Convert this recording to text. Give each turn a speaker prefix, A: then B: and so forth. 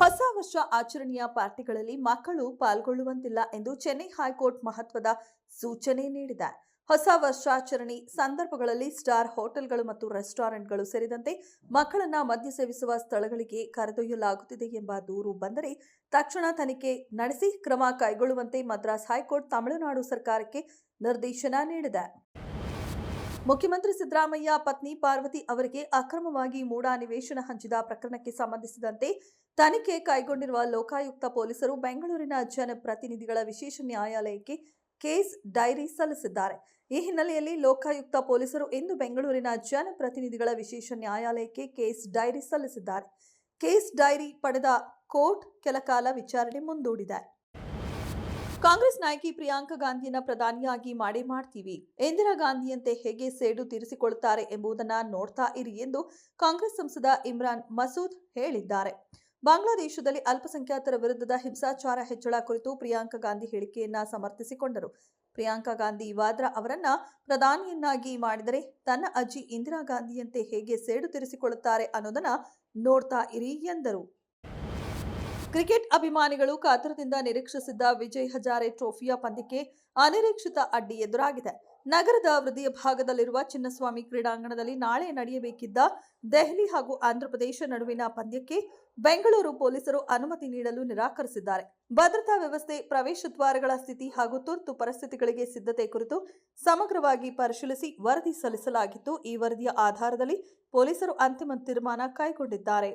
A: ಹೊಸ ವರ್ಷ ಆಚರಣೆಯ ಪಾರ್ಟಿಗಳಲ್ಲಿ ಮಕ್ಕಳು ಪಾಲ್ಗೊಳ್ಳುವಂತಿಲ್ಲ ಎಂದು ಚೆನ್ನೈ ಹೈಕೋರ್ಟ್ ಮಹತ್ವದ ಸೂಚನೆ ನೀಡಿದೆ. ಹೊಸ ವರ್ಷಾಚರಣೆ ಸಂದರ್ಭಗಳಲ್ಲಿ ಸ್ಟಾರ್ ಹೋಟೆಲ್ಗಳು ಮತ್ತು ರೆಸ್ಟೋರೆಂಟ್ಗಳು ಸೇರಿದಂತೆ ಮಕ್ಕಳನ್ನ ಮದ್ಯ ಸೇವಿಸುವ ಸ್ಥಳಗಳಿಗೆ ಕರೆದೊಯ್ಯಲಾಗುತ್ತಿದೆ ಎಂಬ ದೂರು ಬಂದರೆ ತಕ್ಷಣ ತನಿಖೆ ನಡೆಸಿ ಕ್ರಮ ಕೈಗೊಳ್ಳುವಂತೆ ಮದ್ರಾಸ್ ಹೈಕೋರ್ಟ್ ತಮಿಳುನಾಡು ಸರ್ಕಾರಕ್ಕೆ ನಿರ್ದೇಶನ ನೀಡಿದೆ. ಮುಖ್ಯಮಂತ್ರಿ ಸಿದ್ದರಾಮಯ್ಯ ಪತ್ನಿ ಪಾರ್ವತಿ ಅವರಿಗೆ ಅಕ್ರಮವಾಗಿ ಮೂಡ ನಿವೇಶನ ಹಂಚಿದ ಪ್ರಕರಣಕ್ಕೆ ಸಂಬಂಧಿಸಿದಂತೆ ತನಿಖೆ ಕೈಗೊಂಡಿರುವ ಲೋಕಾಯುಕ್ತ ಪೊಲೀಸರು ಬೆಂಗಳೂರಿನ ಜನಪ್ರತಿನಿಧಿಗಳ ವಿಶೇಷ ನ್ಯಾಯಾಲಯಕ್ಕೆ ಕೇಸ್ ಡೈರಿ ಸಲ್ಲಿಸಿದ್ದಾರೆ. ಈ ಹಿನ್ನೆಲೆಯಲ್ಲಿ ಲೋಕಾಯುಕ್ತ ಪೊಲೀಸರು ಇಂದು ಬೆಂಗಳೂರಿನ ಜನಪ್ರತಿನಿಧಿಗಳ ವಿಶೇಷ ನ್ಯಾಯಾಲಯಕ್ಕೆ ಕೇಸ್ ಡೈರಿ ಸಲ್ಲಿಸಿದ್ದಾರೆ. ಕೇಸ್ ಡೈರಿ ಪಡೆದ ಕೋರ್ಟ್ ಕೆಲಕಾಲ ವಿಚಾರಣೆ ಮುಂದೂಡಿದೆ. ಕಾಂಗ್ರೆಸ್ ನಾಯಕಿ ಪ್ರಿಯಾಂಕಾ ಗಾಂಧಿಯನ್ನ ಪ್ರಧಾನಿಯಾಗಿ ಮಾಡ್ತೀವಿ, ಇಂದಿರಾ ಗಾಂಧಿಯಂತೆ ಹೇಗೆ ಸೇಡು ತೀರಿಸಿಕೊಳ್ಳುತ್ತಾರೆ ಎಂಬುದನ್ನ ನೋಡ್ತಾ ಇರಿ ಎಂದು ಕಾಂಗ್ರೆಸ್ ಸಂಸದ ಇಮ್ರಾನ್ ಮಸೂದ್ ಹೇಳಿದ್ದಾರೆ. ಬಾಂಗ್ಲಾದೇಶದಲ್ಲಿ ಅಲ್ಪಸಂಖ್ಯಾತರ ವಿರುದ್ಧದ ಹಿಂಸಾಚಾರ ಹೆಚ್ಚಳ ಕುರಿತು ಪ್ರಿಯಾಂಕಾ ಗಾಂಧಿ ಹೇಳಿಕೆಯನ್ನ ಸಮರ್ಥಿಸಿಕೊಂಡರು. ಪ್ರಿಯಾಂಕಾ ಗಾಂಧಿ ವಾದ್ರಾ ಅವರನ್ನ ಪ್ರಧಾನಿಯನ್ನಾಗಿ ಮಾಡಿದರೆ ತನ್ನ ಅಜ್ಜಿ ಇಂದಿರಾ ಗಾಂಧಿಯಂತೆ ಹೇಗೆ ಸೇಡು ತೀರಿಸಿಕೊಳ್ಳುತ್ತಾರೆ ಅನ್ನೋದನ್ನ ನೋಡ್ತಾ ಇರಿ ಎಂದರು. ಕ್ರಿಕೆಟ್ ಅಭಿಮಾನಿಗಳು ಕಾತರದಿಂದ ನಿರೀಕ್ಷಿಸಿದ್ದ ವಿಜಯ್ ಹಜಾರೆ ಟ್ರೋಫಿಯ ಪಂದ್ಯಕ್ಕೆ ಅನಿರೀಕ್ಷಿತ ಅಡ್ಡಿ ಎದುರಾಗಿದೆ. ನಗರದ ಹೃದಯ ಭಾಗದಲ್ಲಿರುವ ಚಿನ್ನಸ್ವಾಮಿ ಕ್ರೀಡಾಂಗಣದಲ್ಲಿ ನಾಳೆ ನಡೆಯಬೇಕಿದ್ದ ದೆಹಲಿ ಹಾಗೂ ಆಂಧ್ರಪ್ರದೇಶ ನಡುವಿನ ಪಂದ್ಯಕ್ಕೆ ಬೆಂಗಳೂರು ಪೊಲೀಸರು ಅನುಮತಿ ನೀಡಲು ನಿರಾಕರಿಸಿದ್ದಾರೆ. ಭದ್ರತಾ ವ್ಯವಸ್ಥೆ, ಪ್ರವೇಶ ದ್ವಾರಗಳ ಸ್ಥಿತಿ ಹಾಗೂ ತುರ್ತು ಪರಿಸ್ಥಿತಿಗಳಿಗೆ ಸಿದ್ಧತೆ ಕುರಿತು ಸಮಗ್ರವಾಗಿ ಪರಿಶೀಲಿಸಿ ವರದಿ ಸಲ್ಲಿಸಲಾಗಿತ್ತು. ಈ ವರದಿಯ ಆಧಾರದಲ್ಲಿ ಪೊಲೀಸರು ಅಂತಿಮ ತೀರ್ಮಾನ ಕೈಗೊಂಡಿದ್ದಾರೆ.